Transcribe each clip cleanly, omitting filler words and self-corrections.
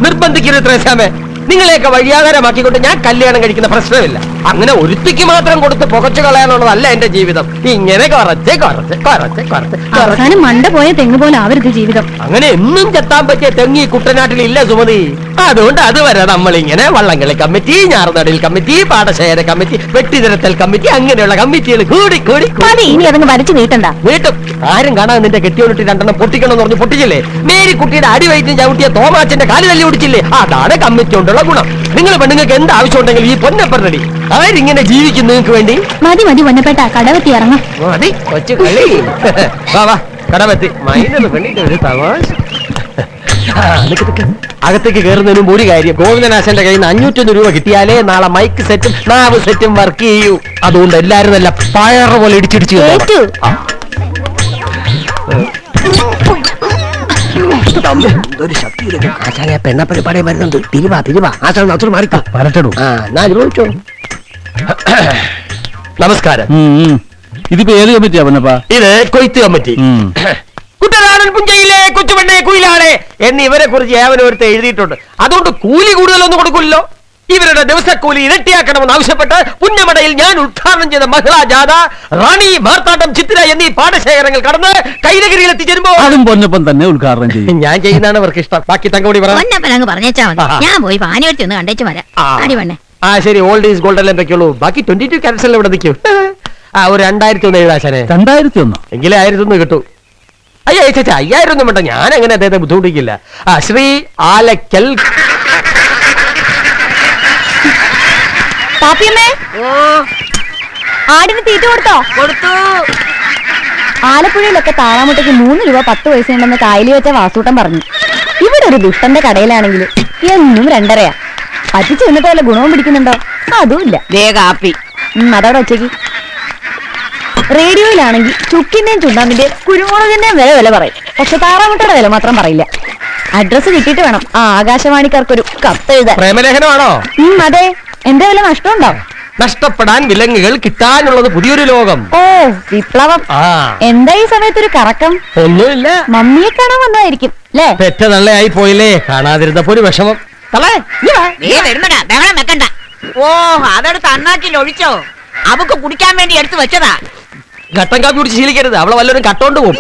നിർബന്ധിക്കരുത് ത്രേസ്യാമേ. നിങ്ങളെയൊക്കെ വഴിയാധാരമാക്കിക്കൊണ്ട് ഞാൻ കല്യാണം കഴിക്കുന്ന പ്രശ്നമില്ല. അങ്ങനെ ഒരുത്തിക്ക് മാത്രം കൊടുത്ത് പുകച്ചു കളയാനുള്ളതല്ല എന്റെ ജീവിതം. ഇങ്ങനെ കുറച്ച് കുറച്ച് കുറച്ച് കുറച്ച് അവസാനം മണ്ട പോയ തെങ്ങ് പോലെ ആവരുത് ജീവിതം. അങ്ങനെ എന്നും ചെത്താൻ പറ്റിയ തെങ്ങി കുട്ടനാട്ടിൽ ഇല്ല സുമതി. അതുകൊണ്ട് അതുവരെ നമ്മളിങ്ങനെ വള്ളംകളി കമ്മിറ്റി, ഞാറുനടൽ കമ്മിറ്റി, പാടശേഖര കമ്മിറ്റി, വെട്ടിനിരത്തൽ കമ്മിറ്റി, അങ്ങനെയുള്ള കമ്മിറ്റികൾ കൂടി കൂടി ഇനി അതങ്ങ് വരച്ചു നീട്ടണ്ട. വീട്ടും ആരും കാണാൻ നിന്റെ കെട്ടിയോട്ട് രണ്ടെണ്ണം പൊട്ടിക്കണമെന്ന് പറഞ്ഞ് പൊട്ടിച്ചില്ലേ? മേരിക്കുട്ടിയുടെ അടിവയറ്റിന് ചവിട്ടിയ തോമാച്ചന്റെ കാല് തല്ലി ഓടിച്ചില്ലേ? അതാണ് കമ്മിറ്റി കൊണ്ടുള്ള ഗുണം. നിങ്ങൾ പെണ്ണുങ്ങൾക്ക് എന്ത് ആവശ്യം ഉണ്ടെങ്കിലും ഈ പൊന്നപ്പൻ റെഡി. അവരിങ്ങനെ ജീവിക്കും നിങ്ങൾക്ക് വേണ്ടി. മതി മതി പൊന്നപ്പേട്ട, കടവെത്തി ഇറങ്ങാം. മതി കൊച്ചു കളി. വാ വാ കടവെത്തി മൈനൊന്ന് പെണ്ണിന്റെ ഒരു തമാശ. അകത്തേക്ക് കയറുന്നതിന് മുമ്പ് ഒരു കാര്യം, ഗോവിന്ദനാശന്റെ കയ്യിൽ നിന്ന് 501 രൂപ കിട്ടിയാലേ നാളെ മൈക്ക് സെറ്റും നാവ് സെറ്റും വർക്ക് ചെയ്യൂ. അതുകൊണ്ട് എല്ലാരും നല്ല പയറ പോലെ ഇടിച്ചിടിച്ചു. പെണ്ണപ്പരിപാടി വരുന്നുണ്ട്. തിരുവാ തിരുവാ ആശാൻ അത്ര മാറിക്കോ വരട്ടു. ചോദിച്ചോ. നമസ്കാരം. ഇതിപ്പോ ഏത് കമ്മിറ്റിയാ പൊന്നപ്പാ? ഇത് കൊയ്ത്ത് കമ്മിറ്റി. കുട്ടനാടൻ പുഞ്ചയിലെ കൊച്ചുപെണ്ണെ കുയിലാളെ എന്നിവരെ കുറിച്ച് ഏവനോരത്ത് എഴുതിയിട്ടുണ്ട്. അതുകൊണ്ട് കൂലി കൂടുതലൊന്നും കൊടുക്കില്ലല്ലോ. ഇവരുടെ ദിവസക്കൂലി ഇരട്ടിയാക്കണമെന്ന് ആവശ്യപ്പെട്ട് പുന്നമടയിൽ ഞാൻ ഉദ്ഘാടനം ചെയ്ത മഹിളാ ജാഥ റാണി, മാർത്താണ്ഡം, ചിത്തിര എന്നീ പാടശേഖരങ്ങൾ കടന്ന് കൈലഗിരിയിൽ എത്തിച്ചേരുമ്പോ അതും പൊന്നപ്പൻ തന്നെ ഉദ്ഘാടനം ചെയ്യും. ഞാൻ ചെയ്യുന്നതാണ് അവർക്ക് ഇഷ്ടം. ബാക്കി തങ്കോടി പറയാം. ഞാൻ പോയി പാനിവെട്ടി ഒന്ന് കണ്ടേച്ചു വരാം. ശരി, ഓൾഡ് ഈസ് ഗോൾഡ് എല്ലാം വെക്കുള്ളൂ. ബാക്കി 22 ക്യാരറ്റ്സ് എല്ലാം ഇവിടെ നിൽക്കും. ഒരു 2001 എഴുതാശാനെ. 2001 എങ്കിലേ 1001 കിട്ടൂ. അയ്യോ ചേച്ചാ 5000 ഒന്നും വേണ്ട. ഞാൻ അങ്ങനെ അദ്ദേഹത്തെ ബുദ്ധിമുട്ടിക്കില്ല. ശ്രീ ആലക്കൽ. ആടിന് തീറ്റ കൊടുത്തോ? കൊടുത്തു. ആലപ്പുഴയിലൊക്കെ താറാമുട്ടയ്ക്ക് 3 രൂപ 10 പൈസ ഉണ്ടെന്ന് കായലി വെച്ച വാസൂട്ടം പറഞ്ഞു. ഇവിടെ ഒരു ദുഷ്ടന്റെ കടയിലാണെങ്കിൽ എന്നും 2.5. പറ്റിച്ചു നിന്നിട്ട് വല്ല ഗുണവും പിടിക്കുന്നുണ്ടോ? അതുമില്ല. കാപ്പി അതോടെ ഉച്ചയ്ക്ക്. റേഡിയോയിലാണെങ്കിൽ ചുക്കിന്റെയും ചുണ്ടാമ്പിന്റെയും കുരുമുളകിന്റെയും വില പറയും. പക്ഷെ താറാമുട്ടയുടെ വില മാത്രം പറയില്ല. അഡ്രസ് കിട്ടിയിട്ട് വേണം ആ ആകാശവാണിക്കാർക്കൊരു കത്ത് എഴുതാൻ. പ്രേമലേഖനമാണോ? അതെ. എന്റെ വില നഷ്ടമുണ്ടോ? നഷ്ടപ്പെടാൻ വിലങ്ങുകൾ, കിട്ടാനുള്ളത് പുതിയൊരു ലോകം. ഓ വിപ്ലവം. എന്താ ഈ സമയത്തൊരു കറക്കം? ഒന്നുമില്ല, മമ്മിയെ കാണാൻ വന്നതായിരിക്കും അല്ലേ? പെറ്റ തള്ളയായി പോയില്ലേ, കാണാതിരുന്നപ്പോ ഒരു വിഷമം. ഓ അതെടുത്ത് അണ്ണാക്കിൽ ഒഴിച്ചോ? അവക്ക് കുടിക്കാൻ വേണ്ടി എടുത്തു വെച്ചതാ. ഘട്ടം കാപ്പി കുടിച്ച് ശീലിക്കരുത്. അവളെ വല്ലവരും കട്ടോണ്ട് പോകും.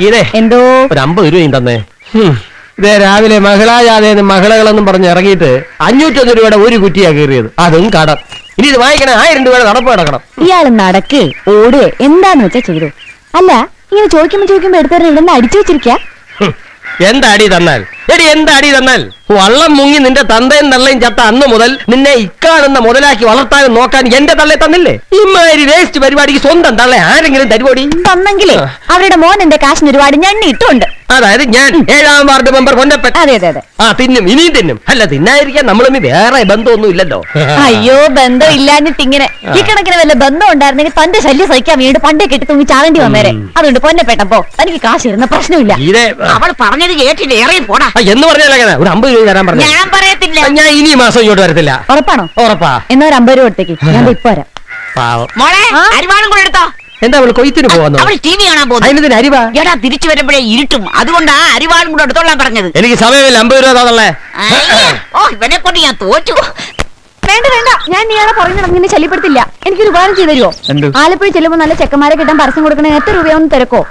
ഗീതേ, എന്തോ ഒരു 50 രൂപയും തന്നേ. ഇതേ രാവിലെ മഹിളാ ജാഥയെന്ന് മഹിളകളെന്നും പറഞ്ഞ് ഇറങ്ങിയിട്ട് 501 രൂപയുടെ ഒരു കുറ്റിയാ കയറിയത്. അതും കടം. ഇനി ഇത് വാങ്ങിക്കണേ 1000 രൂപയുടെ നടപ്പ് കിടക്കണം. ഇയാൾ നടക്ക് ഓടുക എന്താന്ന് വെച്ചാ ചെയ്തു. അല്ല ഇങ്ങനെ ചോദിക്കുമ്പോ എടുത്തവരെ ഇടന്ന് അടിച്ചു വെച്ചിരിക്ക. എന്താടി തന്നാൽ? എടി എന്താടി തന്നാൽ? വള്ളം മുങ്ങി നിന്റെ തന്തയും തള്ളയും ചത്ത അന്ന് മുതൽ നിന്നെ ഇക്കാണെന്ന മുതലാക്കി വളർത്താനും നോക്കാൻ എന്റെ തള്ളയെ തന്നില്ലേ? ഇമാതിരി വേസ്റ്റ് പരിപാടിക്ക് സ്വന്തം തള്ളെ ആരെങ്കിലും തരുവോടി? തന്നെങ്കിലേ അവരുടെ മോൻ എന്റെ കാശിന് ഒരുപാട് ഞണ്ണി ഇട്ടുണ്ട്. അതായത് ഞാൻ 7ാം വാർഡ് മെമ്പർ പൊന്നപ്പൻ. അതെ അതെ അതെ. തിന്നും, ഇനിയും തിന്നും. അല്ല തിന്നായിരിക്കാൻ നമ്മളൊന്നും വേറെ ബന്ധമൊന്നും ഇല്ലല്ലോ. അയ്യോ ബന്ധം ഇല്ലാഞ്ഞിട്ട് ഇങ്ങനെ ഈ കണക്കിന് വല്ല ബന്ധം ഉണ്ടായിരുന്നെങ്കിൽ തന്റെ ശല്യം സഹിക്കാൻ വേണ്ടി പണ്ടേ കെട്ടി തൂങ്ങി ചാവേണ്ടി വന്നേരെ. അതുകൊണ്ട് പൊന്നപ്പെട്ടപ്പോ തനിക്ക് കാശ് ഇരുന്ന പ്രശ്നമില്ല. അവൾ പറഞ്ഞത് കേട്ടില്ല, ഏറെ പോടാ എന്ന് പറഞ്ഞാലേ ഒരു 50 രൂപ തരാൻ പറഞ്ഞു. ഞാൻ പറയത്തില്ല. ഞാൻ ഇനി മാസം ഇങ്ങോട്ട് വരത്തില്ല. ഉറപ്പാണോ? ഉറപ്പാ. എന്നാ ഒരു 50 രൂപ കൊടുത്തേക്ക്, ഞാൻ ഇപ്പൊ വരാം. മോളെ അരിവാളും കൂടെ എടുത്തോ. എന്താ അവള് കൊയ്ത്തിന് പോവാന്നോ? അവൾ ടി വി കാണാൻ പോകുന്നു. അതിന് അരിവാ? എടാ തിരിച്ചു വരുമ്പോഴേ ഇരുട്ടും, അതുകൊണ്ടാ അരിവാളും കൂടെ എടുത്തോളാൻ പറഞ്ഞത്. എനിക്ക് സമയമില്ല. 50 രൂപ തന്നല്ലേ. ഓ ഇവനെ കൊണ്ട് ഞാൻ തോറ്റു. വേണ്ട വേണ്ട, ഞാൻ നീയാളെ പുറകെ നടന്നിങ്ങനെ ശല്യപ്പെടുത്തില്ല. എനിക്കൊരു ഉപകാരം ചെയ്തു തരുമോ? ആലപ്പുഴ ചെല്ലുമ്പോ നല്ല ചെക്കന്മാരെ കിട്ടാൻ പരസ്യം കൊടുക്കണേ എത്ര രൂപയാണെന്ന് തിരക്കോ?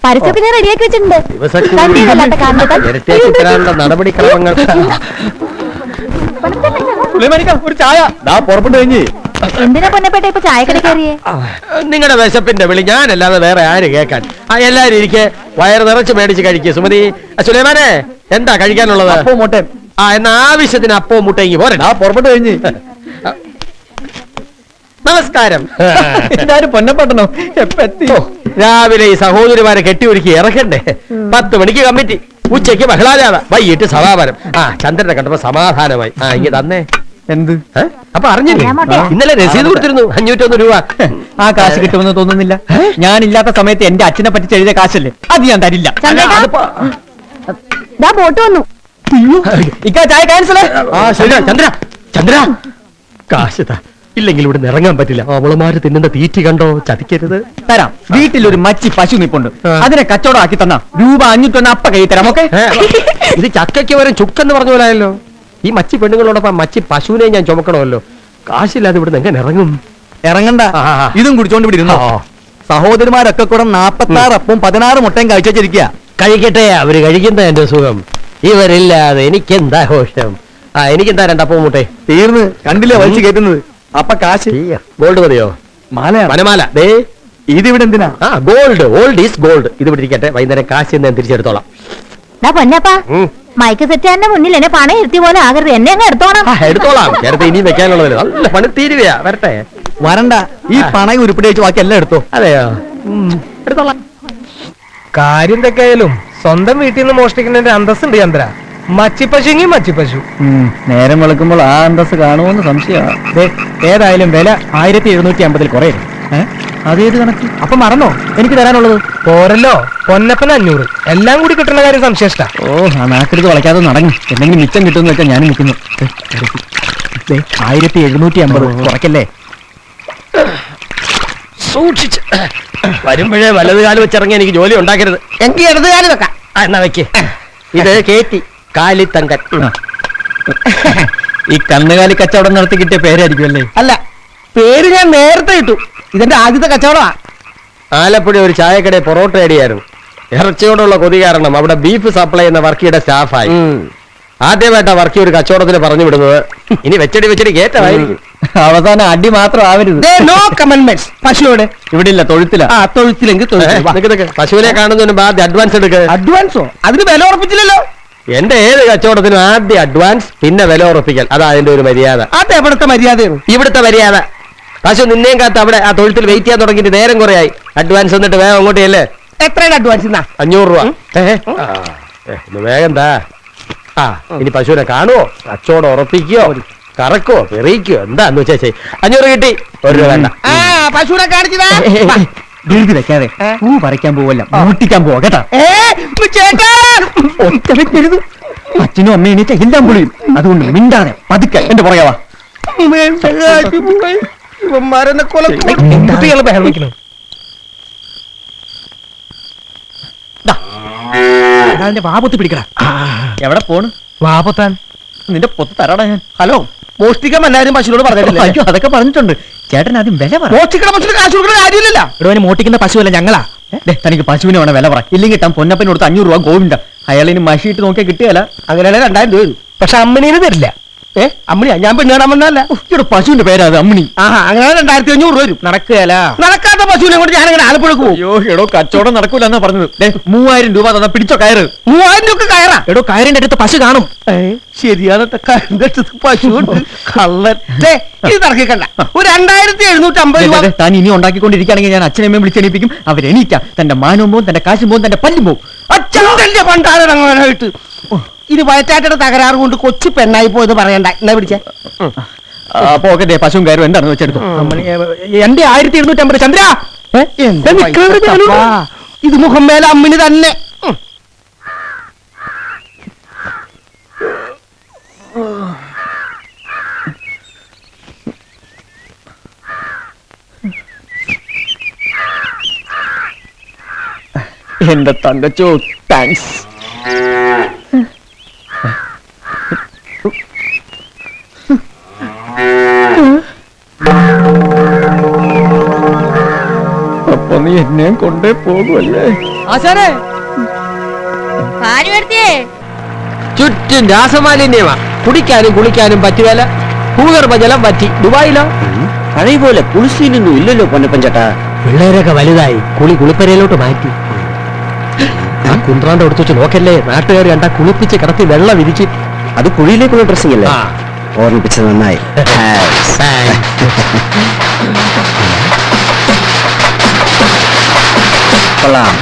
പരസ്യമൊക്കെ ഞാൻ റെഡിയാക്കി വെച്ചിട്ടുണ്ട്. നടപടിക്രമങ്ങൾ. ഒരു ചായ പുറപ്പെട്ടു കഴിഞ്ഞ്. എന്തിനാ പൊന്നപ്പെട്ട ഇപ്പൊ ചായക്കട കയറിയേ? നിങ്ങളുടെ വിശപ്പിന്റെ വിളി ഞാനല്ലാതെ വേറെ ആര് കേൾക്കാൻ? എല്ലാരും ഇരിക്കെ വയറ് നിറച്ച് മേടിച്ച് കഴിക്കുക. സുമതി, സുലൈമാനെ എന്താ കഴിക്കാനുള്ളത്? അപ്പോ മുട്ടയും. എന്നാ ആവശ്യത്തിന് അപ്പോ മുട്ടയെങ്കി പോരാ. പുറപ്പെട്ടു കഴിഞ്ഞ്. നമസ്കാരം. പൊന്നപ്പെട്ടനോ എപ്പോ? രാവിലെ ഈ സഹോദരിമാരെ കെട്ടിയൊരുക്കി ഇറക്കണ്ടേ. 10 മണിക്ക് കമ്മിറ്റി, ഉച്ചയ്ക്ക് മഹിളാജാഥ, വൈകിട്ട് സമാപനം. ചന്ദ്രനെ കണ്ടപ്പോ സമാധാനമായി. ഇങ്ങ തന്നേ. എന്ത്? അപ്പൊ അറിഞ്ഞില്ലേ? ഇന്നലെ രസീത് കൊടുത്തിരുന്നു 501 രൂപ. ആ കാശ് കിട്ടുമെന്ന് തോന്നുന്നില്ല. ഞാനില്ലാത്ത സമയത്ത് എന്റെ അച്ഛനെ പറ്റി എഴുതിയ കാശല്ലേ, അത് ഞാൻ തരില്ല. ബോട്ട് വന്നു. ചായ ക്യാൻസൽ. ചന്ദ്ര ചന്ദ്ര കാശ് ഇല്ലെങ്കിൽ ഇവിടെ ഇറങ്ങാൻ പറ്റില്ല. അവളുമാര് തിന്നുന്ന തീറ്റി കണ്ടോ, ചതിക്കരുത്. തരാം. വീട്ടിലൊരു മച്ചി പശു നിപ്പുണ്ട്, ആ. അതിനെ കച്ചവടം ആക്കി തന്നാ രൂപ 501 അപ്പ കൈ തരാം. ഓക്കെ? ഇത് ചക്കയ്ക്ക് വരെ ചുക്കെന്ന് പറഞ്ഞ പോലായല്ലോ. ഈ മച്ചി പെണ്ണുങ്ങളോടൊപ്പം മച്ചി പശുവിനെ ഞാൻ ചുമക്കണമല്ലോ. കാശില്ലാതെ ഇവിടുന്ന് എങ്ങനെ ഇറങ്ങും? ഇറങ്ങണ്ട, ആ. ഇതും കുടിച്ചോണ്ട് ഇവിടെ ഇരുന്നോ. ആ. സഹോദരിമാരൊക്കെ കൂടെ 46 അപ്പവും 16 മുട്ടയും കഴിച്ചിരിക്കുക. കഴിക്കട്ടെ, അവര് കഴിക്കുന്ന എന്റെ സുഖം. ഇവരില്ലാതെ എനിക്കെന്താ ഘോഷം. എനിക്കെന്താ രണ്ടപ്പവും മുട്ടേ. തീർന്ന് കണ്ടില്ലേ വലിച്ചു കയറ്റുന്നത്. അപ്പൊ കാശ് ഗോൾഡ് മതിയോ? മാലയാണ്. വനമാല ദേ. ഇതിവിടെ എന്തിനാ? Gold, old is gold. ഇത് പിടിക്കട്ടെ, വൈകുന്നേരം കാശ് ഞാൻ തിരിച്ചെടുത്തോളാം. പൊന്നപ്പാ, ഉം. മൈക്ക് സെറ്റാന്റെ മുന്നിൽ എന്നെ പണം ഇരുത്തി പോലെ ആകരുത്, എന്നെ അങ്ങ് എടുത്തോണം. എടുത്തോളാം. നേരത്തെ ഇനിയും വെക്കാനുള്ളതല്ലേ. നല്ല പണി തീരുവയാ. വരട്ടെ. വരണ്ട, ഈ പണയം ഉരുപ്പിടി വെച്ച് ബാക്കി എല്ലാം എടുത്തോ. അതെയോ? എടുത്തോളാം. കാര്യം എന്തൊക്കെയായാലും സ്വന്തം വീട്ടിൽ നിന്ന് മോഷ്ടിക്കുന്നതിന്റെ അന്തസ്സുണ്ട് ചന്ദ്ര. മച്ചിപ്പശുങ്ങി മച്ചിപ്പശു. നേരം വെളുക്കുമ്പോൾ ആ അന്തസ് കാണുമെന്ന് സംശയമാണ്. ഏതായാലും വില 1750 കുറയും. അതേത് കണക്ക്? അപ്പൊ മറന്നോ എനിക്ക് തരാനുള്ളത്? പോരല്ലോ, പൊന്നപ്പൻ 500. എല്ലാം കൂടി കിട്ടുന്ന കാര്യം സംശയിഷ്ട. ഓ, ആ നാക്കെടുത്ത് വളയ്ക്കാതെ നടങ്ങി. എന്തെങ്കിലും മിച്ചം കിട്ടുമെന്ന് വെച്ചാൽ ഞാനും നിൽക്കുന്നു. 1750 കുറയ്ക്കല്ലേ. സൂക്ഷിച്ച് വരുമ്പോഴേ വലത് കാല് വെച്ചിറങ്ങി എനിക്ക് ജോലി ഉണ്ടാക്കരുത്. എനിക്ക് ഇടതുകാലി വെക്കാം. എന്നാ വെക്ക്. ഇത് കേറ്റി കാലിത്തങ്കൻ. ഈ കന്നുകാലി കച്ചവടം നടത്തി കിട്ടിയ പേരായിരിക്കും അല്ലേ? അല്ല, പേര് ഞാൻ നേരത്തെ ഇട്ടു. ഇതെന്റെ ആദ്യത്തെ കച്ചവടമാ. ആലപ്പുഴ ഒരു ചായക്കടയിൽ പൊറോട്ട അടിയായിരുന്നു. ഇറച്ചിയോടുള്ള കൊതി കാരണം അവിടെ ബീഫ് സപ്ലൈ ചെയ്യുന്ന വർക്കിയുടെ സ്റ്റാഫായി. ആദ്യമായിട്ടാ വർക്കി ഒരു കച്ചവടത്തിന് പറഞ്ഞു വിടുന്നത്. ഇനി വെച്ചടി കേറ്റമായിരിക്കും. അവസാനം അടി മാത്രം ആവരുത്. നോ കമന്റ്മെന്റ്സ്. പശുവിടെ ഇവിടെ ഇല്ല, തൊഴുത്തില്ല. ആ തൊഴുത്തിലെങ്കിൽ പശുവിനെ കാണുന്നതിന് ആദ്യം അഡ്വാൻസ് എടുക്കുക. അഡ്വാൻസോ? അതിന് വില ഉറപ്പിച്ചില്ലല്ലോ. എന്റെ ഏത് കച്ചവടത്തിനും ആദ്യം അഡ്വാൻസ്, പിന്നെ വില ഉറപ്പിക്കൽ. അതാ അതിന്റെ ഒരു മര്യാദ. അത് എവിടുത്തെ മര്യാദയാണ്? ഇവിടുത്തെ മര്യാദ. പശു നിന്നെയും കാത്ത് അവിടെ ആ തൊഴുത്തിൽ വെയിറ്റ് ചെയ്യാൻ തുടങ്ങിയിട്ട് നേരം കുറയായി. അഡ്വാൻസ് എന്നിട്ട് വേഗം അങ്ങോട്ടേ അല്ലേ. എത്രയാണ് അഡ്വാൻസ്? 500 രൂപ. ഒന്ന് വേഗം താ. ഇനി പശുവിനെ കാണുവോ, കച്ചവടം ഉറപ്പിക്കോ, കറക്കോ, പെറിയിക്കോ, എന്താന്ന് വെച്ചാ 500 കിട്ടി. 1 രൂപ വേണ്ട. പശുവിനെ കാണിച്ചതാ. എഴുതി വെക്കാതെ പൂ പറിക്കാൻ പോവല്ല, മൂട്ടിക്കാൻ പോവാ കേട്ടാ. അച്ഛനും അമ്മയും എണീറ്റ എല്ലാം പൊളിയും. അതുകൊണ്ട് മിണ്ടാതെ പതുക്കെ എന്റെ പുറകെവാ. ഇവന്മാരെന്നെ കുട്ടികൾ ബഹളം വയ്ക്കുന്നു. വാപത്ത് പിടിക്കടാ. എവിടെ പോണ്? വാപത്താൻ നിന്റെ പൊത്ത് തരാടാ ഞാൻ. ഹലോ, മോഷ്ടിക്കാൻ എല്ലാവരും പശുവിനോട് പറഞ്ഞിട്ടില്ല. അയ്യോ, അതൊക്കെ പറഞ്ഞിട്ടുണ്ട്. ചേട്ടൻ ആദ്യം വില പറ. മോഷ്ടിക്കണ പശുവിന് കാശ് കൊടുക്കുന്ന കാര്യമില്ലല്ലോ. ഇവിടെ മോട്ടിക്കുന്ന പശുവല്ല ഞങ്ങളാ. തനിക്ക് പശുവിനെ വേണം വില പറ. ഇല്ലെങ്കിൽ താൻ പൊന്നപ്പന് കൊടുത്ത് 500 രൂപ ഗോവിന്ദ. അയാളിന് മഷിയിട്ട് നോക്കിയാൽ കിട്ടിയല്ല. അങ്ങനെയാണെങ്കിൽ 2000 രൂപ വരും. പക്ഷെ അമ്മിനീന് തരില്ല. അമ്മണിയാ, ഞാൻ പെണ്ണ് കാണാൻ വന്നല്ല. ഇവിടെ പശുവിന്റെ പേരാ അത്, അമ്മിണി. അങ്ങനെ 2500 രൂപ വരും. നടക്കുകയല്ല. നടക്കാത്ത പശുവിനെ കൊണ്ട് ഞാനങ്ങനെ ആലപ്പുഴക്ക് പോകും. അയ്യോ, എടോ കച്ചവടം നടക്കൂല എന്നാ പറഞ്ഞത്. 3000 രൂപ തന്നാ പിടിച്ചോ കയറ്. 3000 രൂപ കയറാ. എടോ കയറിന്റെ അടുത്ത് പശു കാണും. ശരിയാണ്, പശു കള്ളൻ. ഇത് തർക്കിക്കണ്ട. ഒരു 2750 രൂപ. താൻ ഇനി ഉണ്ടാക്കിക്കൊണ്ടിരിക്കുകയാണെങ്കിൽ ഞാൻ അച്ഛനമ്മയും വിളിച്ചെണീപ്പിക്കും. അവരെണീറ്റാ തന്റെ മാനവും പോവും, തന്റെ കാശും പോവും, തന്റെ പല്ലും പോവും. അച്ഛൻ്റെ പണ്ടാരങ്ങാനായിട്ട് ഇത് വയറ്റാറ്റയുടെ തകരാറ് കൊണ്ട് കൊച്ചു പെണ്ണായി പോയത് പറയണ്ട. എന്നാ പിടിച്ചേ. അപ്പൊ ഓക്കെ, പശുവും കയറും എന്താണെന്ന് വെച്ചെടുത്തു. എന്റെ 1750 ചന്ദ്ര. ഇത് മുഖം മേലെ അമ്മിന് തന്നെ. എന്റെ തങ്കച്ചോ, താങ്ക്സ്. അപ്പൊ നീ എന്നെ കൊണ്ടേ പോകുമല്ലേ? ആശാനെ, ചുറ്റും രാസമാലിന്യമാ. കുടിക്കാനും കുളിക്കാനും പറ്റുകയില്ല. ഭൂഗർഭജലം പറ്റി. ദുബായിലോ പഴയ പോലെ കുളിശീലൊന്നും ഇല്ലല്ലോ പൊന്നപ്പൻ ചേട്ടാ. പിള്ളേരൊക്കെ വലുതായി. കുളിപ്പരയിലോട്ട് മാറ്റി. ആ കുന്ത്രാണ്ട് എടുത്തു വെച്ച് നോക്കല്ലേ. നാട്ടുകാർ കണ്ട കുളിപ്പിച്ച് കിടത്തി വെള്ളം വിരിച്ച്. അത് കുഴിയിലേക്കുള്ള ഡ്രസ്സിംഗ് അല്ലേ? ആ. ഓർമ്മിപ്പിച്ചത് നന്നായി. കൊള്ളാം.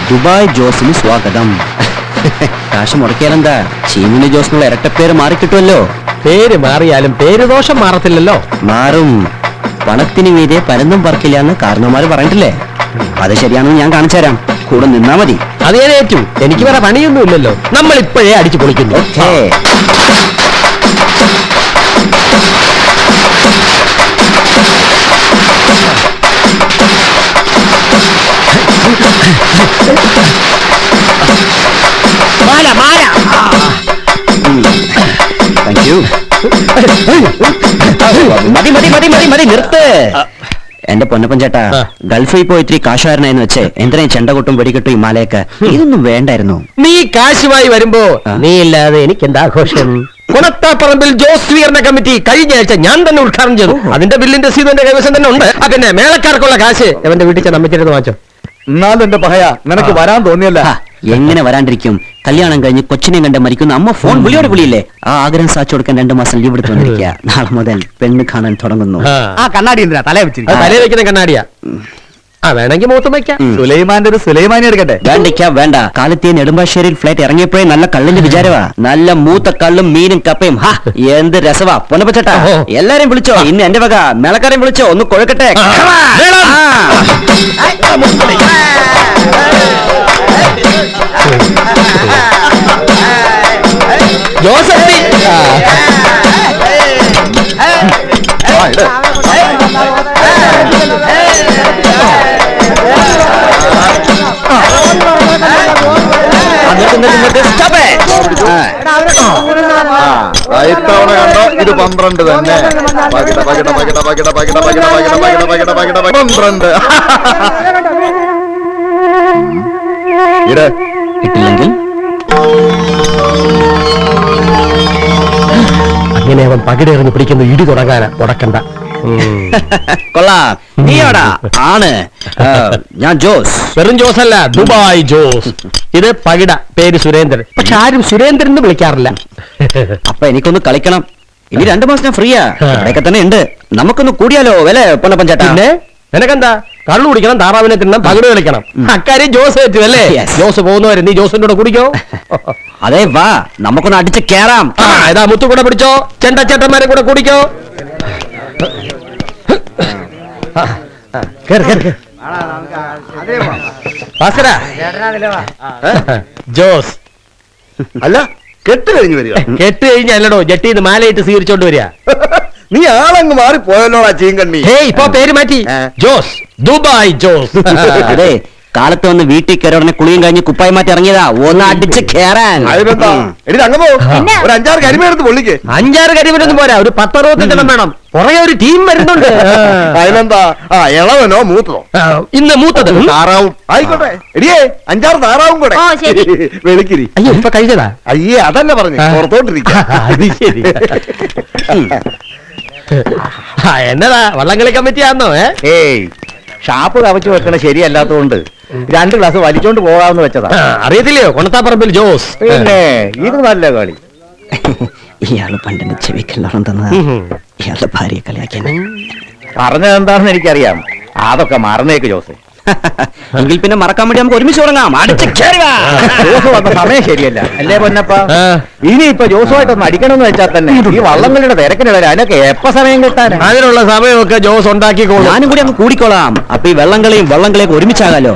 ദുബായ് ജോസിന് സ്വാഗതം. കാശ് മുടക്കിയാലെന്താ, ചീമിനി ജോസിനുള്ള ഇരട്ടപ്പേര് മാറിക്കിട്ടുമല്ലോ. പേര് മാറിയാലും പേര് ദോഷം മാറത്തില്ലല്ലോ. മാറും. പണത്തിന് മീതെ പരന്നും പറക്കില്ല എന്ന് കാരണവന്മാര് പറഞ്ഞിട്ടില്ലേ? അത് ശരിയാണെന്ന് ഞാൻ കാണിച്ചു തരാം. കൂടെ നിന്നാ മതി. അത് ഞാൻ ഏറ്റു. എനിക്ക് വേറെ പണിയൊന്നും ഇല്ലല്ലോ. നമ്മൾ ഇപ്പോഴേ അടിച്ചു പൊളിക്കുന്നു. മാല മാല. മതി മതി മതി മതി മതി നിർത്ത്. എന്റെ പൊന്നപ്പൻ ചേട്ടാ, ഗൾഫിൽ പോയി ഇത്തിരി കാശുകാരനായെന്ന് വെച്ചേ എന്തിനാ ചെണ്ട കൊട്ടും വെടിക്കെട്ടും ഈ മാലയൊക്കെ? ഇതൊന്നും വേണ്ടായിരുന്നു. നീ കാശുമായി വരുമ്പോ നീ ഇല്ലാതെ എനിക്ക് എന്താ ആഘോഷം? കുണത്താപ്പറമ്പിൽ ജോസ് സ്വീകരണ കമ്മിറ്റി കഴിഞ്ഞ ആഴ്ച ഞാൻ തന്നെ ഉദ്ഘാടനം ചെയ്തു. അതിന്റെ ബില്ലിന്റെ സീത് എന്റെ കൈവശം തന്നെ ഉണ്ട്. പിന്നെ മേളക്കാർക്കുള്ള കാശ് എവന്റെ വീട്ടിൽ ചെന്ന് അമ്മച്ചിരുന്ന് വാങ്ങിച്ചോ. എന്നാലും എന്റെ പഹയ നിനക്ക് വരാൻ തോന്നിയല്ല. എങ്ങനെ വരാണ്ടിരിക്കും? കല്യാണം കഴിഞ്ഞ് കൊച്ചിനെ കണ്ട് മരിക്കുന്ന അമ്മ ഫോൺ വിളിയോട് വിളിയില്ലേ? ആ ആഗ്രഹം സാധിച്ചു കൊടുക്കാൻ 2 മാസം ലീവ് എടുത്ത് വന്നിരിക്കുക. നാളെ മുതൽ പെണ്ണ് കാണാൻ തുടങ്ങുന്നു. ആ കണ്ണാടി എന്തിനാ തലേ വെച്ചിരിക്കും? തലേ വെക്കുന്ന കണ്ണാടിയാ. വേണമെങ്കിൽ മൂത്തും വയ്ക്കാം. സുലൈമാന്റെ ഒരു സുലൈമാനി എടുക്കട്ടെ. വേണ്ടിക്കാം വേണ്ട. കാലത്തേ നെടുമ്പാശ്ശേരിയിൽ ഫ്ലൈറ്റ് ഇറങ്ങിയപ്പോഴേ നല്ല കള്ളിന്റെ വിചാരവാ. നല്ല മൂത്ത കള്ളും മീനും കപ്പയും. ഹാ, എന്ത് രസവാ പൊന്നപ്പച്ചേട്ടാ. എല്ലാരെയും വിളിച്ചോ. ഇന്ന് എന്റെ വക മേളക്കാരെയും വിളിച്ചോ. ഒന്ന് കൊഴക്കട്ടെ. ജോസഫ് ഇത്തവണ കണ്ടോ ഇത് 12 തന്നെ. പകിട പകിട പകിട പകിട പകിട പകിട പകിട പകിട പകിട പകിട 12. കിട്ടില്ലെങ്കിൽ അങ്ങനെ അവൻ പകിടേറിഞ്ഞ് പിടിക്കുന്ന ഇടി തുടങ്ങാനാ. ഉടക്കണ്ട. കൊള്ളാം. നീയോടാ ആണ്. ഞാൻ ജോസ്. വെറും ജോസ് അല്ല, ദുബായ് ജോസ്. ഇത് പകിട, പേര് സുരേന്ദ്രൻ. പക്ഷെ ആരും സുരേന്ദ്രൻ എന്ന് വിളിക്കാറില്ല. അപ്പൊ എനിക്കൊന്ന് കളിക്കണം. ഇനി 2 മാസം ഞാൻ ഫ്രീയാ. ഇവിടെയൊക്കെ തന്നെ ഉണ്ട്. നമുക്കൊന്ന് കൂടിയാലോ വില പൊന്നപ്പൻ ചേട്ടാ? പിന്നെ നിനക്കെന്താ? കള്ളു കുടിക്കണം, താറാവിനെ തിന്നണം, പകിട കളിക്കണം. അക്കാര്യം ജോസ് പറ്റും അല്ലേ? Yes. ജോസ് പോകുന്നവരെ നീ ജോസിന്റെ കൂടെ കുടിക്കോ? അതെ വാ, നമുക്കൊന്ന് അടിച്ച് കേറാം. ഇതാ മുത്തു കൂടെ പിടിച്ചോ. ചേട്ടന്മാരെ കൂടെ കുടിക്കോ. ഭാസ്കര, ജോസ് അല്ല കെട്ട് കഴിഞ്ഞു വരിക. കെട്ട് കഴിഞ്ഞല്ലടോ, ജട്ടിന്ന് മാലയിട്ട് സ്വീകരിച്ചോണ്ട് വരിക. നീ ആളങ്ങ് മാറി പോയല്ലോടാ ചീങ്കണ്ണി. ഇപ്പൊ പേര് മാറ്റി, ജോസ് ദുബായ് ജോസ്. അതെ, കാലത്ത് വന്ന് വീട്ടിൽ കയറി ഉടനെ കുളിയും കഴിഞ്ഞ് കുപ്പായി മാറ്റി ഇറങ്ങിയതാ. ഒന്ന് അടിച്ച് കേറാൻ. അതിനെന്താ എടി അങ്ങ് പോ. ഒരു 5-6 കരിമീനെടുത്ത് പൊള്ളിക്ക്. 5-6 കരിമീനൊന്നും പോരാ, ഒരു 10-60 ജനം വേണം. പുറകെ ഒരു ടീം വരുന്നുണ്ട്. അതിനെന്താ? ഇളവനോ മൂത്തതോ? ഇന്ന് മൂത്തത് താറാവും ആയിക്കോട്ടെ. എടിയേ 5-6 താറാവും കൂടെ. വെളുക്കിരി. അയ്യോ ഇപ്പൊ കഴിഞ്ഞതാ. അയ്യേ അതല്ല പറഞ്ഞു പുറത്തോട്ടിരിക്കുക. അത് ശരി. എന്നതാ വള്ളംകളി കമ്മിറ്റിയാന്നോ? ഏയ് ഷാപ്പ് കവച്ചു വെക്കണ ശരിയല്ലാത്തതുകൊണ്ട് 2 ഗ്ലാസ് വലിച്ചോണ്ട് പോകാമെന്ന് വെച്ചതാ. അറിയത്തില്ലയോ കൊണത്താപ്പറമ്പിൽ ജോസ്? പിന്നെ ഇത് നല്ല കളി. ഇയാള് പണ്ടെന്റെ ചെവിക്കെല്ലാം തന്നതാ. ഇയാളുടെ ഭാര്യയെ കളിയാക്കിയാണ്. പറഞ്ഞതെന്താണെന്ന് എനിക്കറിയാം. അതൊക്കെ മറന്നേക്ക് ജോസ്. എങ്കിൽ പിന്നെ മറക്കാൻ വേണ്ടി നമുക്ക് ഒരുമിച്ച് തുടങ്ങാം. അടിച്ച് കേറുക. ജോസ് വന്ന സമയം ശരിയല്ല അല്ലേ പൊന്നപ്പ? ഇനിയിപ്പൊ ജോസുമായിട്ടൊന്ന് അടിക്കണമെന്ന് വെച്ചാൽ തന്നെ ഈ വള്ളംകളിയുടെ തിരക്കിനിടയിൽ അതിനൊക്കെ എപ്പ സമയം കിട്ടാൻ? അതിനുള്ള സമയമൊക്കെ ജോസ് ഉണ്ടാക്കിക്കോളും. ഞാനും കൂടി അങ്ങ് കൂടിക്കോളാം. അപ്പൊ ഈ വെള്ളംകളിയൊക്കെ ഒരുമിച്ചാകാലോ.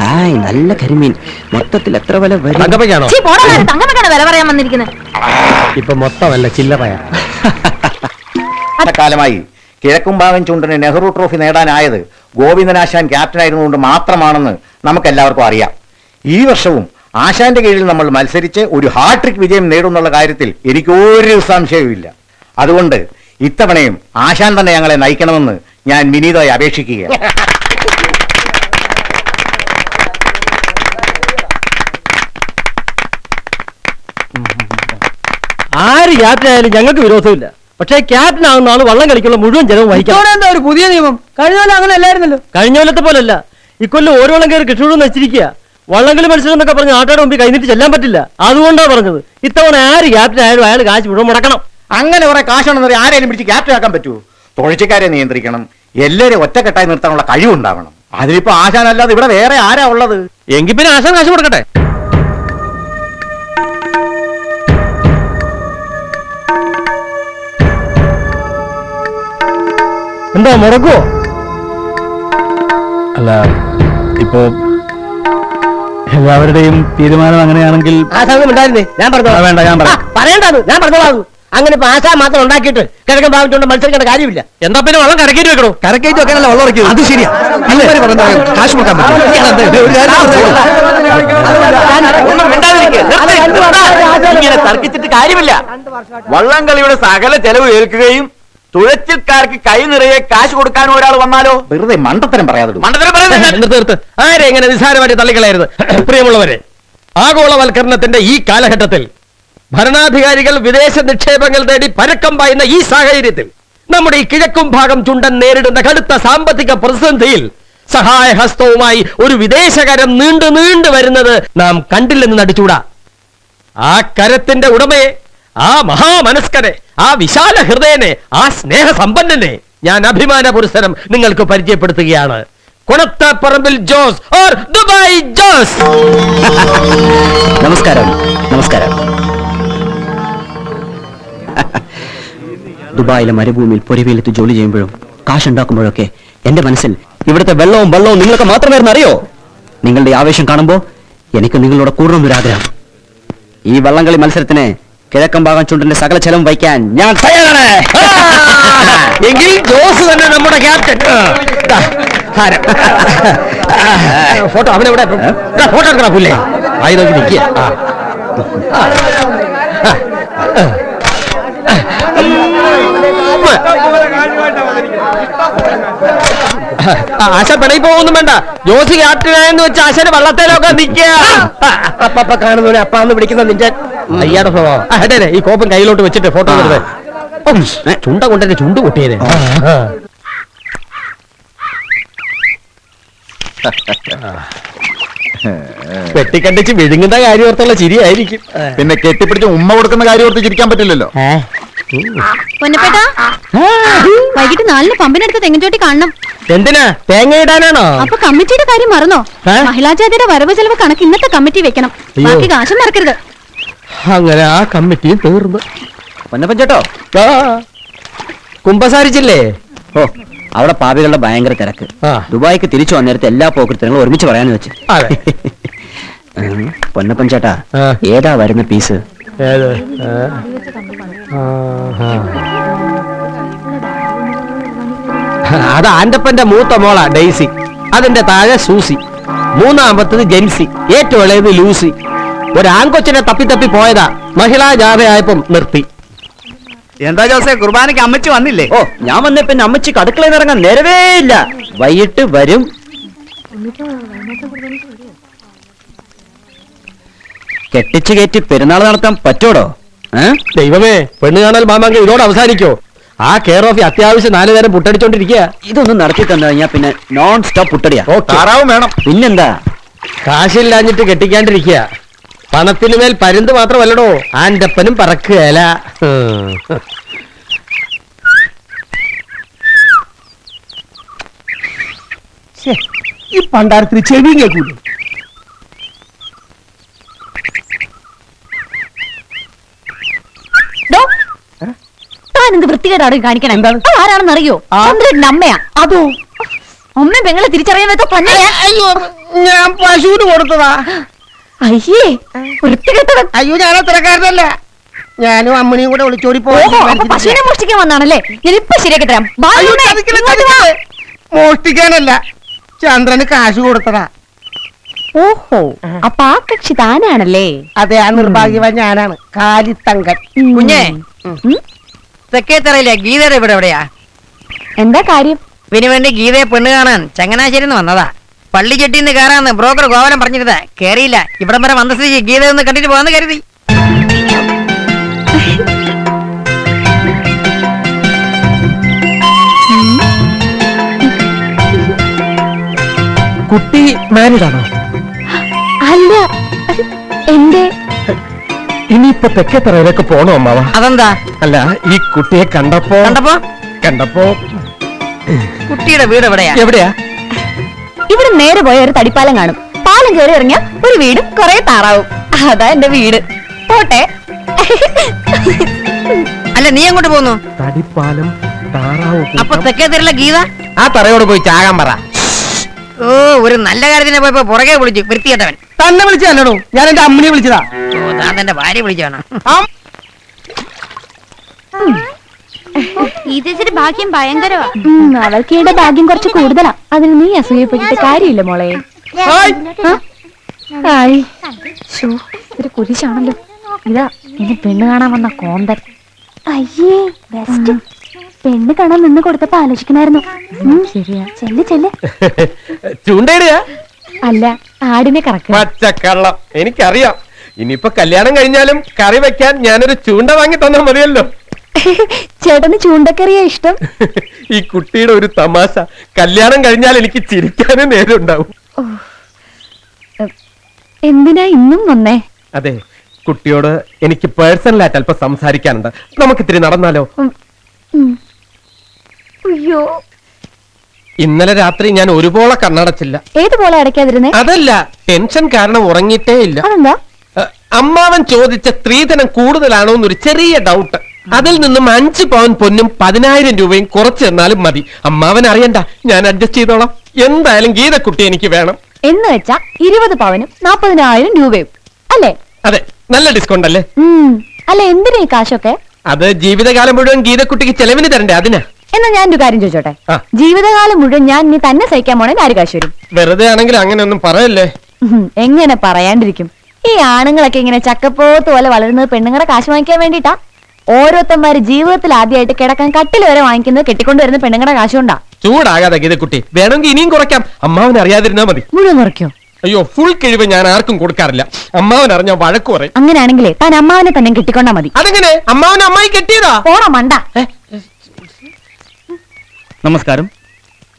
ഹായ്, നല്ല കരിമീൻ. മൊത്തത്തിൽ എത്ര വില വരും? തങ്കപ്പയ്ക്കാണോ? തങ്കമ്മക്കാണ് വില പറയാൻ വന്നിരിക്കുന്നത്. ഇപ്പൊ മൊത്തമല്ല ചില്ലറയാ. കാലമായി കിഴക്കുംഭാഗം ചുണ്ടന് നെഹ്റു ട്രോഫി നേടാനായത് ഗോവിന്ദനാശാൻ ക്യാപ്റ്റനായിരുന്നുകൊണ്ട് മാത്രമാണെന്ന് നമുക്കെല്ലാവർക്കും അറിയാം. ഈ വർഷവും ആശാന്റെ കീഴിൽ നമ്മൾ മത്സരിച്ച് ഒരു ഹാട്രിക് വിജയം നേടുന്നുള്ള കാര്യത്തിൽ എനിക്കൊരു സംശയവുമില്ല. അതുകൊണ്ട് ഇത്തവണയും ആശാൻ തന്നെ ഞങ്ങളെ നയിക്കണമെന്ന് ഞാൻ വിനീതമായി അപേക്ഷിക്കുകയാണ്. ആര് ക്യാപ്റ്റൻ ആയാലും ഞങ്ങൾക്ക് വിരോധമില്ല. പക്ഷേ ക്യാപ്റ്റൻ ആകുന്ന ആള് വള്ളം കളിക്കുള്ള മുഴുവൻ ജനവും വഹിക്കണം. എന്താ ഒരു പുതിയ നിയമം? കഴിഞ്ഞ കൊല്ലം അങ്ങനെ അല്ലായിരുന്നല്ലോ. കഴിഞ്ഞ കൊല്ലത്തെ പോലല്ല. ഇക്കൊല്ലം ഓരോ വള്ളം കയറി കൃഷ്ണോട് നശിച്ചിരിക്കുക. വള്ളംകളി മത്സരം എന്നൊക്കെ പറഞ്ഞ് ആട്ടയുടെ മുമ്പിൽ കൈനീട്ടി ചെല്ലാൻ പറ്റില്ല. അതുകൊണ്ടാണ് പറഞ്ഞത് ഇത്തവണ ആര് ക്യാപ്റ്റൻ ആയാലും അയാൾ കാശ് മുഴുവൻ മുടക്കണം. അങ്ങനെ കുറെ കാശാണെന്ന് ആരെയും പിടിച്ച് ക്യാപ്റ്റൻ ആക്കാൻ പറ്റൂ? തുഴച്ചിക്കാരെ നിയന്ത്രിക്കണം, എല്ലാവരും ഒറ്റക്കെട്ടായി നിർത്താനുള്ള കഴിവുണ്ടാവണം. അതിലിപ്പോ ആശാനല്ലാതെ ഇവിടെ വേറെ ആരാ ഉള്ളത്? എങ്കിൽ പിന്നെ ആശാൻ കാശ് കൊടുക്കട്ടെ. എന്താ മുടക്കുവോ? അല്ല ഇപ്പോ എല്ലാവരുടെയും തീരുമാനം അങ്ങനെയാണെങ്കിൽ ആ സമയം ഉണ്ടായിരുന്നേ ഞാൻ പറഞ്ഞോളാം. വേണ്ട ഞാൻ പറയാം. പറയണ്ടാന്ന് ഞാൻ പറഞ്ഞോളാം. അങ്ങനെ ഇപ്പൊ ആശാൻ മാത്രം ഉണ്ടാക്കിയിട്ട് കിഴക്കൻ ഭാഗത്തുകൊണ്ട് മത്സരിക്കേണ്ട കാര്യമില്ല. എന്താ പിന്നെ വെള്ളം കരക്കേറ്റ് വെക്കണോ? കരക്കേറ്റ് വെക്കാനല്ല വെള്ളം ഇറക്കിയത്. അത് ശരിയാ. ഇവര് പറഞ്ഞ കാശ് മുക്കാൻ പറ്റും. ഇങ്ങനെ തർക്കിച്ചിട്ട് കാര്യമില്ല. വള്ളംകളിയുടെ സകല ചെലവ് ഏൽക്കുകയും തുഴച്ചിൽക്കാർക്ക് കൈ നിറയെ കാശ് കൊടുക്കാൻ ഒരാൾ വന്നാലോ? വെറുതെ മണ്ടത്തരം പറയാതെ. മണ്ടത്തരം പറയുന്നത് തീർത്ത് ആരെ എങ്ങനെ നിസ്സാരമായിട്ട് തള്ളിക്കളയരുത്. പ്രിയമുള്ളവരെ, ആഗോളവൽക്കരണത്തിന്റെ ഈ കാലഘട്ടത്തിൽ ഭരണാധികാരികൾ വിദേശ നിക്ഷേപങ്ങൾ തേടി പരക്കം പായുന്ന ഈ സാഹചര്യത്തിൽ നമ്മുടെ ഈ കിഴക്കും ഭാഗം ചുണ്ടൻ നേരിടുന്ന കടുത്ത സാമ്പത്തിക പ്രതിസന്ധിയിൽ സഹായഹസ്തവുമായി ഒരു വിദേശകരം നീണ്ടു വരുന്നത് നാം കണ്ടില്ലെന്ന് നടിച്ചൂടാ. ആ കരത്തിന്റെ ഉടമയെ, ആ മഹാമനസ്കനെ, ആ വിശാല ഹൃദയനെ, ആ സ്നേഹസമ്പന്നനെ ഞാൻ അഭിമാന പുരസ്സരം നിങ്ങൾക്ക് പരിചയപ്പെടുത്തുകയാണ്. കൊണത്താപ്പറമ്പിൽ ജോസ് ഓർ ദുബായ് ജോസ്. നമസ്കാരം. നമസ്കാരം. ദുബായിലെ മരുഭൂമിയിൽ പൊരിവെയിലത്ത് ജോലി ചെയ്യുമ്പോഴും കാശുണ്ടാക്കുമ്പോഴൊക്കെ എന്റെ മനസ്സിൽ ഇവിടുത്തെ വെള്ളവും നിങ്ങൾക്ക് മാത്രമായിരുന്നു അറിയോ. നിങ്ങളുടെ ആവേശം കാണുമ്പോ എനിക്ക് നിങ്ങളോട് കൂടണമെന്നൊരാഗ്രഹം. ഈ വള്ളംകളി മത്സരത്തിന് കിഴക്കൻ ഭാഗം ചുണ്ടിന്റെ സകല ചെലവും വഹിക്കാൻ ഞാൻ തയ്യാറാണ്. എങ്കിൽ ജോസ് തന്നെ നമ്മുടെ ക്യാപ്റ്റൻ. ഫോട്ടോ അവനെവിടെ? ഫോട്ടോ എടുക്കണ പുല്ലേ ആയി നോക്കി നിൽക്കുക. ആശ പിണയി പോകുന്നു വേണ്ട. ജോസ് ക്യാപ്റ്റനായെന്ന് വെച്ച് ആശാന് വള്ളത്തേലൊക്കെ നിൽക്കുക. അപ്പ കാണുന്നവനെ അപ്പാന്ന് പിടിക്കുന്ന നിന്റെ അയ്യാടെ സ്വഭാവം. അതെ, ഈ കോപ്പൻ കയ്യിലോട്ട് വെച്ചിട്ട് ഫോട്ടോ എടുത്ത് ചുണ്ട കൊണ്ടെന്റെ ചുണ്ട് പൊട്ടിയത്. വെട്ടിക്കണ്ടിച്ച് വിഴുങ്ങുന്ന കാര്യോർത്തുള്ള ചിരിയായിരിക്കും. പിന്നെ കെട്ടിപ്പിടിച്ച് ഉമ്മ കൊടുക്കുന്ന കാര്യം ഓർത്ത് ചിരിക്കാൻ പറ്റില്ലല്ലോ. പൊന്നപ്പേട്ടാ, വൈകിട്ട് 4 പമ്പിനടുത്ത് തെങ്ങിൻചോട്ടി കാണണം. എന്തിനാ? തേങ്ങ ഇടാനാണോ? അപ്പൊ കമ്മിറ്റിയുടെ കാര്യം മറന്നോ? മഹിളാജാതിയുടെ വരവ് ചെലവ് കണക്ക് ഇന്നത്തെ കമ്മിറ്റി വെക്കണം. ബാക്കി കാശം മറക്കരുത്. അങ്ങനെ ആ കമ്മിറ്റിയും തീർന്നു. പൊന്നപ്പഞ്ചേട്ടോ, കുമ്പസാരിച്ചില്ലേ? ഓ, അവിടെ പാപികളുടെ ഭയങ്കര തിരക്ക്. ദുബായിക്ക് തിരിച്ചു വന്നേരത്തെ എല്ലാ പോക്കൃത്തങ്ങളും ഒരുമിച്ച് പറയാന്ന് വെച്ച്. പൊന്നപ്പഞ്ചേട്ടാ, ഏതാ വരുന്ന പീസ്? അത് ആന്റപ്പന്റെ മൂത്ത മോള ഡെയ്സി, അതിന്റെ താഴെ സൂസി, മൂന്നാമത്തത് ജെൻസി, ഏറ്റവും ഇളയത് ലൂസി. ഒരു ആൺകൊച്ചിനെ തപ്പി പോയതാ, മഹിളാ ജാഥയായപ്പം നിർത്തി. എന്താ ജോസേ, കുർബാനയ്ക്ക് അമ്മച്ചി വന്നില്ലേ? ഓ, ഞാൻ വന്നേ പിന്നെ അമ്മച്ചിക്ക് അടുക്കളയിൽ ഇറങ്ങാൻ നേരവേ ഇല്ല. വൈകിട്ട് വരും. കെട്ടിച്ചു കയറ്റി പെരുന്നാൾ നടത്താൻ പറ്റോടോ? ദൈവമേ, പെണ്ണ് കാണാൻ മാമാങ്ക ഇതോടെ അവസാനിക്കോ? ആ കെയർ ഓഫ് അത്യാവശ്യം 4 നേരം പുട്ടടിച്ചോണ്ടിരിക്കുക. ഇതൊന്നും നടത്തി തന്നു കഴിഞ്ഞാൽ പിന്നെ നോൺ സ്റ്റോപ്പ് പുട്ടടിയാ. താറാവും വേണം. പിന്നെന്താ? കാശില്ലാഞ്ഞിട്ട് കെട്ടിക്കാണ്ടിരിക്കുക. പണത്തിനു മേൽ പരുന്ത് മാത്രമല്ലടോ, ആന്റപ്പനും പറക്കുകയല്ല. ഈ പണ്ടാരത്തിന് ചെവിയും കേൾക്കൂല. താനെന്ത് വൃത്തികേടാണ് കാണിക്കണം? ആരാണെന്ന് അറിയോ? ചന്ദ്രന്റെ അമ്മയാ. അതോ അമ്മ പെങ്ങളെ തിരിച്ചറിയാൻ പറ്റാ പന്നയാ. ഞാൻ പശുവിന് കൊടുത്തതാ. അയ്യേ, വൃത്തികെട്ടവൻ. അയ്യോ, ഞാൻ അത്രക്കാരനല്ല. ഞാനും അമ്മണിയും കൂടെ ഒളിച്ചോടി പശുവിനെ മോഷ്ടിക്കാൻ വന്നാണല്ലേ? ഞാൻ ഇപ്പൊ ശരിയാക്കി തരാം. മോഷ്ടിക്കാനല്ല, ചന്ദ്രന് കാശ് കൊടുത്തതാ. ഓഹോ, അപ്പൊ ആ കക്ഷി താനാണല്ലേ? അതെ, ആ നിർഭാഗ്യവാൻ ഞാനാണ്. കാലിത്തങ്കൻ. കുഞ്ഞേ, തെക്കേത്തറയിലെ ഗീതയുടെ ഇവിടെ എവിടെയാ? എന്താ കാര്യം? ഇതിനു വേണ്ടി ഗീതയെ പെണ്ണ് കാണാൻ ചങ്ങനാശ്ശേരിന്ന് വന്നതാ. പള്ളിക്കെട്ടിന്ന് കയറാന്ന് ബ്രോക്കർ ഗോവനം പറഞ്ഞിരുന്നതാ. കേറിയില്ല. ഇവിടം വരെ വന്ന സ്ഥിതിക്ക് ഗീത ഒന്ന് കണ്ടിട്ട് പോകാന്ന് കരുതി. കുട്ടി മാരീഡ് ആണോ? അല്ല, എന്റെ ഇനിയിപ്പൊ തെക്കേത്തറയിലേക്ക് പോണോ അമ്മാവ? അതെന്താ? അല്ല, ഈ കുട്ടിയെ കണ്ടപ്പോ കുട്ടിയുടെ വീട് എവിടെയാ? എവിടെയാ? ഇവിടെ നേരെ പോയ ഒരു തടിപ്പാലം കാണും. പാലം കയറി ഇറങ്ങിയ ഒരു വീടും കുറെ താറാവും. അതാ എന്റെ വീട്. പോട്ടെ. അല്ല, നീ അങ്ങോട്ട് പോന്നു? തടിപ്പാലം, താറാവ്. അപ്പൊ തെക്കേത്തറയിലെ ഗീത ആ തറയോട് പോയി ചാകാൻ പറ. ഓ, ഒരു നല്ല കാര്യത്തിനെ പോയപ്പോ പുറകെ വിളിച്ചു വൃത്തികെട്ടവൻ. തന്നെ വിളിച്ചല്ലോ, ഞാൻ എന്റെ അമ്മനെ വിളിച്ചതാ. ഓ, താൻ തന്റെ ഭാര്യ വിളിച്ചാണ്. ഈ ചേച്ചിയുടെ ഭാഗ്യം ഭയങ്കരവാ. അവൾക്കിടെ ഭാഗ്യം കുറച്ച് കൂടുതലാ. അതിന് നീ അസൂയപ്പെട്ടിട്ട് കാര്യമില്ല മോളെ. ഹായ്. ശോ, ഒരു കുരിശാണല്ലോ. ഇതാ എന്നെ പെണ്ണ് കാണാൻ വന്ന കോന്തൻ. അയ്യേ ബെസ്റ്റ്. പെണ്ണ് കാണാൻ നിന്ന് കൊടുത്തപ്പോ ആലോചിക്കണായിരുന്നു. ശരിയാ, ചെല്ല് ചെല്ല്. ചൂണ്ടയിടുക അല്ല, ആടിനെ കറക്ക. പച്ചക്കള്ളം, എനിക്കറിയാം. ഇനിയിപ്പോ കല്യാണം കഴിഞ്ഞാലും കറി വെക്കാൻ ഞാനൊരു ചൂണ്ട വാങ്ങി തന്നാ മതിയല്ലോ. ചേട്ടന് ചൂണ്ടക്കറിയാ ഇഷ്ടം? ഈ കുട്ടിയുടെ ഒരു തമാശ. കല്യാണം കഴിഞ്ഞാൽ എനിക്ക് ചിരിക്കാനും നേരം ഉണ്ടാവും. എന്തിനാ ഇന്നും വന്നേ? അതെ, കുട്ടിയോട് എനിക്ക് പേഴ്സണലായിട്ട് അല്പം സംസാരിക്കാനുണ്ട്. നമുക്കിത്തിരി നടന്നാലോ? അയ്യോ, ഇന്നലെ രാത്രി ഞാൻ ഒരുപോലെ കണ്ണടച്ചില്ല. ഏതുപോലെ അടയ്ക്കാതിരുന്നേ? അതല്ല, ടെൻഷൻ കാരണം ഉറങ്ങിയിട്ടേ ഇല്ല. അതെന്താ? അമ്മാവൻ ചോദിച്ച സ്ത്രീധനം കൂടുതലാണോ എന്നൊരു ചെറിയ ഡൗട്ട്. അതിൽ നിന്നും 5 പവൻ പൊന്നും 10,000 രൂപയും കുറച്ച് തന്നാലും മതി. അമ്മാവൻ അറിയണ്ട, ഞാൻ അഡ്ജസ്റ്റ് ചെയ്തോളാം. എന്തായാലും ഗീതക്കുട്ടി എനിക്ക് വേണം. എന്ന് വെച്ചാ 20 പവനും 40,000 രൂപയും അല്ലേ? അതെ, നല്ല ഡിസ്കൗണ്ട് അല്ലേ? അല്ല, എന്തിനാ ഈ കാശൊക്കെ? അത് ജീവിതകാലം മുഴുവൻ ഗീതക്കുട്ടിക്ക് ചെലവിന് തരണ്ടേ, അതിനാ. എന്നാ ഞാനൊരു കാര്യം ചോദിച്ചോട്ടെ? ആ. ജീവിതകാലം മുഴുവൻ ഞാൻ നീ തന്നെ സഹിക്കാൻ പോണേ ആര് കാശ് വരും? വെറുതെ ആണെങ്കിൽ അങ്ങനെ ഒന്നും പറയല്ലേ. എങ്ങനെ പറയാണ്ടിരിക്കും? ഈ ആണുങ്ങളൊക്കെ ഇങ്ങനെ ചക്കപ്പോത്ത് പോലെ വളരുന്നത് പെണ്ണുങ്ങളുടെ കാശ് വാങ്ങിക്കാൻ വേണ്ടിട്ടാ. ഓരോരുത്തന്മാര് ജീവിതത്തിൽ ആദ്യമായിട്ട് കിടക്കാൻ കട്ടിൽ വരെ വാങ്ങിക്കുന്നത് കെട്ടിക്കൊണ്ടുവരുന്ന പെണ്ണുങ്ങളുടെ കാശുകൊണ്ടാ. ചൂടാകാതെ ഗീതക്കുട്ടി, വേണമെങ്കിൽ ഇനിയും കുറയ്ക്കാം. അമ്മാവൻ അറിയാതിരുന്നാ മതി. മുഴുവൻ കുറയ്ക്കോ? അയ്യോ, ഫുൾ കിഴിവ് ഞാൻ ആർക്കും കൊടുക്കാറില്ല. അമ്മാവൻ അറിഞ്ഞ വഴക്ക് പറയും. അങ്ങനെയാണെങ്കിലേ താൻ അമ്മാവനെ തന്നെ കെട്ടിക്കൊണ്ടാ മതി. അതെങ്ങനെ? അമ്മാവൻ അമ്മായി കെട്ടിയതാ? പോണ മണ്ട. നമസ്കാരം.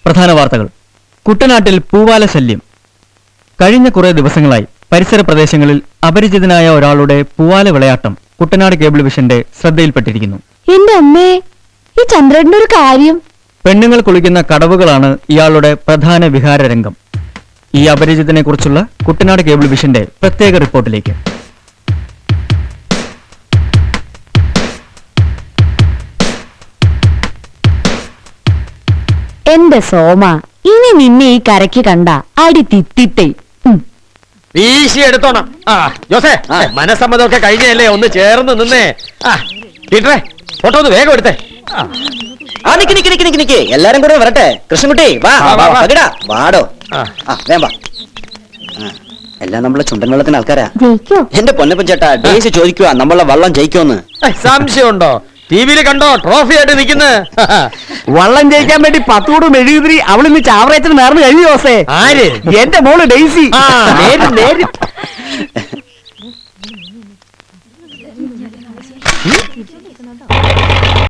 പ്രധാന വാർത്തകൾ. കുട്ടനാട്ടിൽ പൂവാല ശല്യം. കഴിഞ്ഞ കുറെ ദിവസങ്ങളായി പരിസര പ്രദേശങ്ങളിൽ അപരിചിതനായ ഒരാളുടെ പൂവാല വിളയാട്ടം കുട്ടനാട് കേബിൾ വിഷന്റെ ശ്രദ്ധയിൽപ്പെട്ടിരിക്കുന്നു. എന്റെ അമ്മേ, ഈ ചന്ദ്രന്റെ ഒരു കാര്യം. പെണ്ണുങ്ങൾ കുളിക്കുന്ന കടവുകളാണ് ഇയാളുടെ പ്രധാന വിഹാര രംഗം. ഈ അപരിചിതനെ കുറിച്ചുള്ള കുട്ടനാട് കേബിൾ വിഷന്റെ പ്രത്യേക റിപ്പോർട്ടിലേക്ക്. എന്റെ സോമ, ഇനി നിന്നെ ഈ കരയ്ക്ക് കണ്ട അടി തിത്തിത്തേ. വീശി എടുത്തോണം. ജോസേ, മനസ്സമ്മതമൊക്കെ കഴിഞ്ഞല്ലേ, ഒന്ന് ചേർന്ന് നിന്നേ. ടീച്ചറേ, ഫോട്ടോ ഒന്ന് വേഗം എടുത്തേ. എല്ലാരും കൂടെ വരട്ടെ. കൃഷ്ണൻകുട്ടി വാ, വാടോ. വേമ്പ. എല്ലാം നമ്മളെ ചുണ്ടൻ വെള്ളത്തിന് ആൾക്കാരാ. ജയിക്കോ? എന്റെ പൊന്നപ്പൻ ചേട്ടാ, ഡേയ്സ് ചോദിക്കുക നമ്മളെ വള്ളം ജയിക്കുമെന്ന്. സംശയമുണ്ടോ? ടിവിയിൽ കണ്ടോ ട്രോഫി ആയിട്ട് നിൽക്കുന്നത്? വള്ളം ജയിക്കാൻ വേണ്ടി 10 കൂടെ മെഴുകുതിരി അവളിന്ന് ചാവറയത്തിന് നേർന്ന് കഴിഞ്ഞു. ജോസേ, ആര്? എന്റെ മോള് ഡെയ്സി. നേര് നേര്